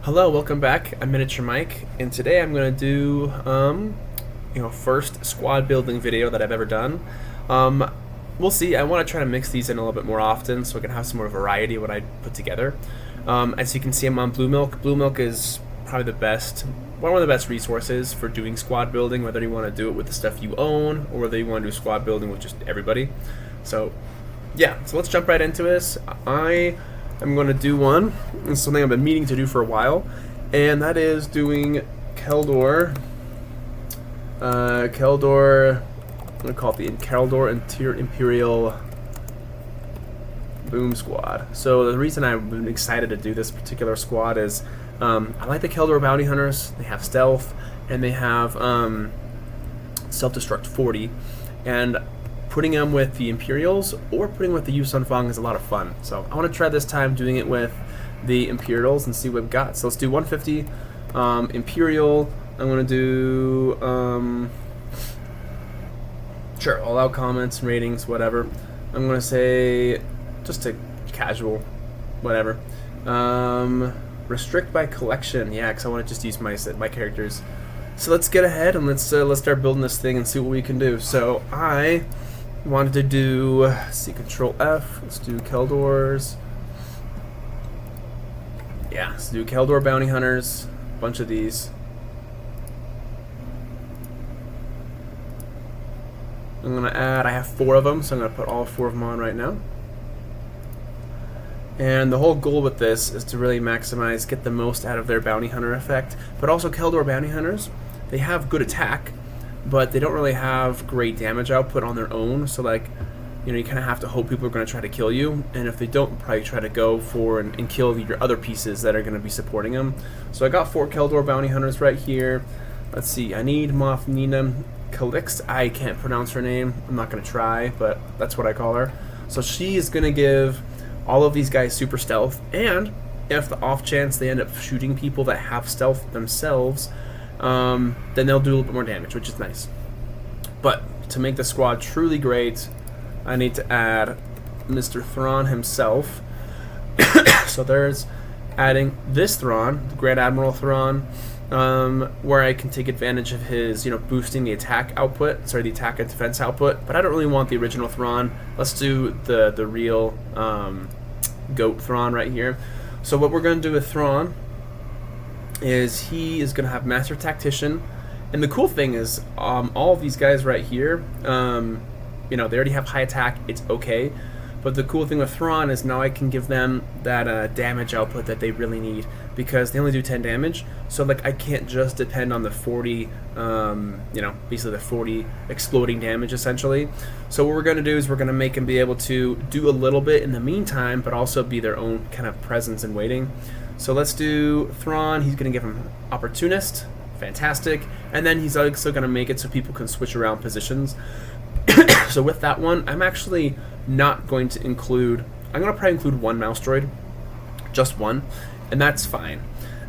Hello, welcome back. I'm Miniature Mike, and today I'm going to do, first squad building video that I've ever done. We'll see. I want to try to mix these in a little bit more often so I can have some more variety of what I put together. As you can see, I'm on Blue Milk. Blue Milk is probably one of the best resources for doing squad building, whether you want to do it with the stuff you own or whether you want to do squad building with just everybody. So, yeah, so let's jump right into this. I'm going to do one. It's something I've been meaning to do for a while, and that is doing Kel-Dor. Kel-Dor. I'm going to call it the Kel-Dor Imperial Boom Squad. So the reason I've been excited to do this particular squad is I like the Kel-Dor bounty hunters. They have stealth and they have self-destruct 40, and putting them with the Imperials or putting with the Yusun Fang is a lot of fun. So I want to try this time doing it with the Imperials and see what we've got. So let's do 150 Imperial. I'm going to do sure, all out comments and ratings, whatever. I'm going to say just a casual, whatever. Restrict by collection, yeah, because I want to just use my characters. So let's get ahead and let's start building this thing and see what we can do. So I wanted to do, Control F. Let's do Kel-Dors. Yeah, let's do Kel-Dor bounty hunters. A bunch of these. I'm gonna add. I have 4 of them, so I'm gonna put all 4 of them on right now. And the whole goal with this is to really maximize, get the most out of their bounty hunter effect. But also Kel-Dor bounty hunters, they have good attack, but they don't really have great damage output on their own. So like, you kind of have to hope people are going to try to kill you, and if they don't, probably try to go for and kill your other pieces that are going to be supporting them. So I got 4 Kel-Dor bounty hunters right here. Let's see, I need Moth Nina Calix. I can't pronounce her name. I'm not going to try, but that's what I call her. So she is going to give all of these guys super stealth, and if the off chance they end up shooting people that have stealth themselves, then they'll do a little bit more damage, which is nice. But to make the squad truly great, I need to add Mr. Thrawn himself. So there's adding this Thrawn, the Grand Admiral Thrawn, where I can take advantage of his, boosting the attack output, the attack and defense output. But I don't really want the original Thrawn. Let's do the real goat Thrawn right here. So what we're going to do with Thrawn is he is going to have Master Tactician, and the cool thing is all of these guys right here, they already have high attack. It's okay. But the cool thing with Thrawn is now I can give them that damage output that they really need, because they only do 10 damage. So like I can't just depend on the 40, basically the 40 exploding damage essentially. So what we're going to do is we're going to make them be able to do a little bit in the meantime, but also be their own kind of presence and waiting. So let's do Thrawn. He's going to give him Opportunist. Fantastic. And then he's also going to make it so people can switch around positions. So with that one, I'm actually not going to include, I'm going to probably include 1 mouse droid, just 1, and that's fine.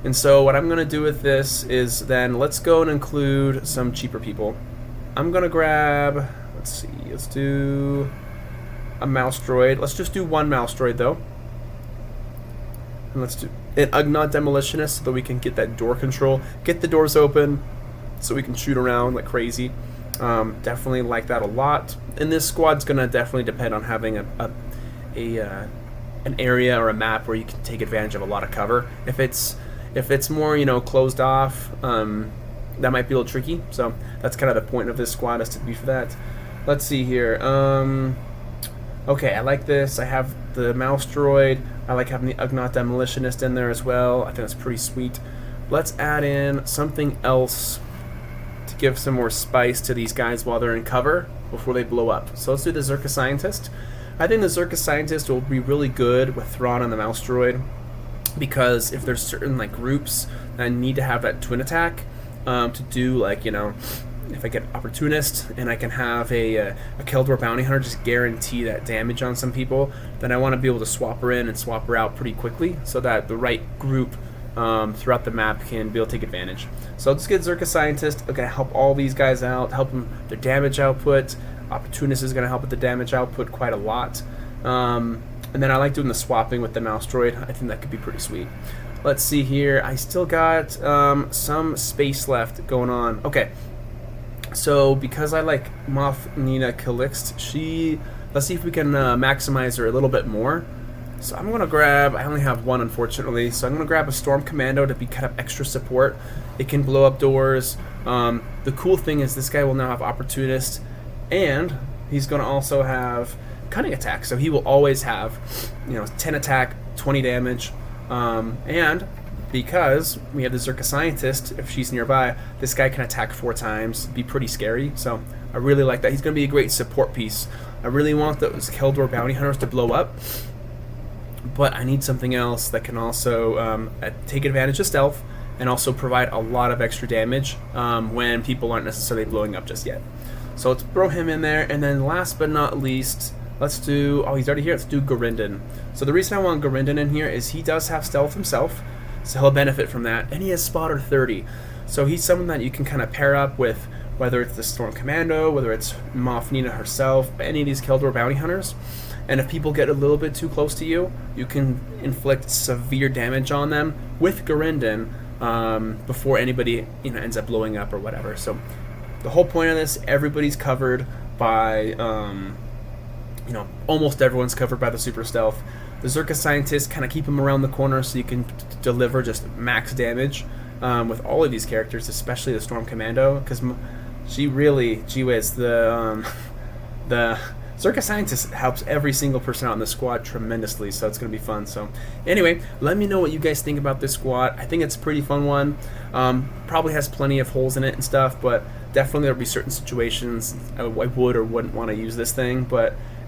And so what I'm going to do with this is then let's go and include some cheaper people. I'm going to grab, let's do a mouse droid. Let's just do 1 mouse droid though. And let's do an Ugnaught Demolitionist so that we can get that door control, get the doors open so we can shoot around like crazy. Definitely like that a lot. And this squad's gonna definitely depend on having an area or a map where you can take advantage of a lot of cover. If it's more closed off, that might be a little tricky. So that's kind of the point of this squad, is to be for that. Let's see here. Okay, I like this. I have the mouse droid. I like having the Ugnaught Demolitionist in there as well. I think that's pretty sweet. Let's add in something else to give some more spice to these guys while they're in cover before they blow up. So let's do the Zerka Scientist. I think the Zerka Scientist will be really good with Thrawn and the mouse droid, because if there's certain groups that need to have that twin attack to do if I get Opportunist and I can have a Kel-Dor bounty hunter just guarantee that damage on some people, then I want to be able to swap her in and swap her out pretty quickly so that the right group throughout the map can be able to take advantage. So let's get Zerka Scientist. I'm going to help all these guys out, help them their damage output. Opportunist is going to help with the damage output quite a lot. And then I like doing the swapping with the mouse droid. I think that could be pretty sweet. let's see here. I still got some space left going on. Okay, so because I like Moth Nina Calixt, let's see if we can maximize her a little bit more. So I'm gonna grab, I only have one unfortunately, so I'm gonna grab a Storm Commando to be kind of extra support. It can blow up doors. The cool thing is this guy will now have Opportunist, and he's gonna also have Cunning Attack, so he will always have, 10 attack, 20 damage, and because we have the Zerka Scientist, if she's nearby, this guy can attack 4 times, be pretty scary, so I really like that. He's gonna be a great support piece. I really want those Kel-Dor Bounty Hunters to blow up, but I need something else that can also take advantage of stealth and also provide a lot of extra damage when people aren't necessarily blowing up just yet. So let's throw him in there, and then last but not least, let's do, oh, he's already here, let's do Gorindon. So the reason I want Gorindon in here is he does have stealth himself, so he'll benefit from that, and he has Spotter 30. So he's someone that you can kind of pair up with, whether it's the Storm Commando, whether it's Moth Nina herself, any of these Kel-Dor Bounty Hunters. And if people get a little bit too close to you, you can inflict severe damage on them with Gorindon before anybody ends up blowing up or whatever. So the whole point of this, everybody's covered by, almost everyone's covered by the super stealth. The Zerka Scientists kind of keep them around the corner so you can deliver just max damage with all of these characters, especially the Storm Commando, because she really, gee whiz, the Zerka Scientist helps every single person out in the squad tremendously, so it's going to be fun. So anyway, let me know what you guys think about this squad. I think it's a pretty fun one. Probably has plenty of holes in it and stuff, but definitely there'll be certain situations I would or wouldn't want to use this thing.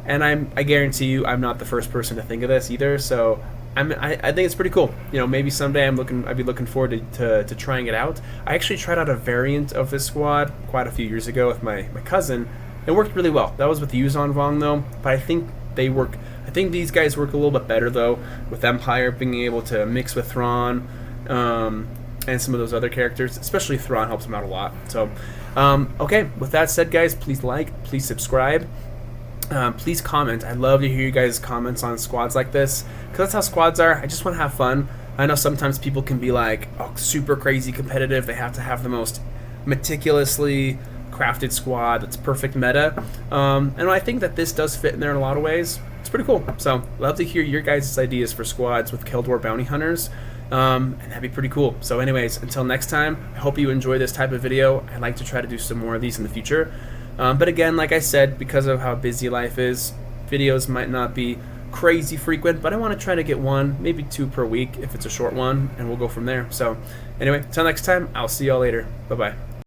And I guarantee you I'm not the first person to think of this either, so I think it's pretty cool. Maybe someday I'd be looking forward to trying it out. I actually tried out a variant of this squad quite a few years ago with my cousin. It worked really well. That was with Yuzon Vong though, but I think these guys work a little bit better though, with Empire being able to mix with Thrawn and some of those other characters, especially Thrawn helps them out a lot. So, okay, with that said guys, please like, please subscribe, please comment. I'd love to hear you guys' comments on squads like this, because that's how squads are. I just want to have fun. I know sometimes people can be like, oh, super crazy competitive, they have to have the most meticulously crafted squad that's perfect meta, and I think that this does fit in there in a lot of ways. It's pretty cool. So love to hear your guys' ideas for squads with Kel-Dor Bounty Hunters, and that'd be pretty cool. So anyways, until next time, I hope you enjoy this type of video. I'd like to try to do some more of these in the future, but again, like I said, because of how busy life is, videos might not be crazy frequent, but I want to try to get one, maybe 2 per week if it's a short one, and we'll go from there. So anyway, until next time, I'll see y'all later. Bye bye.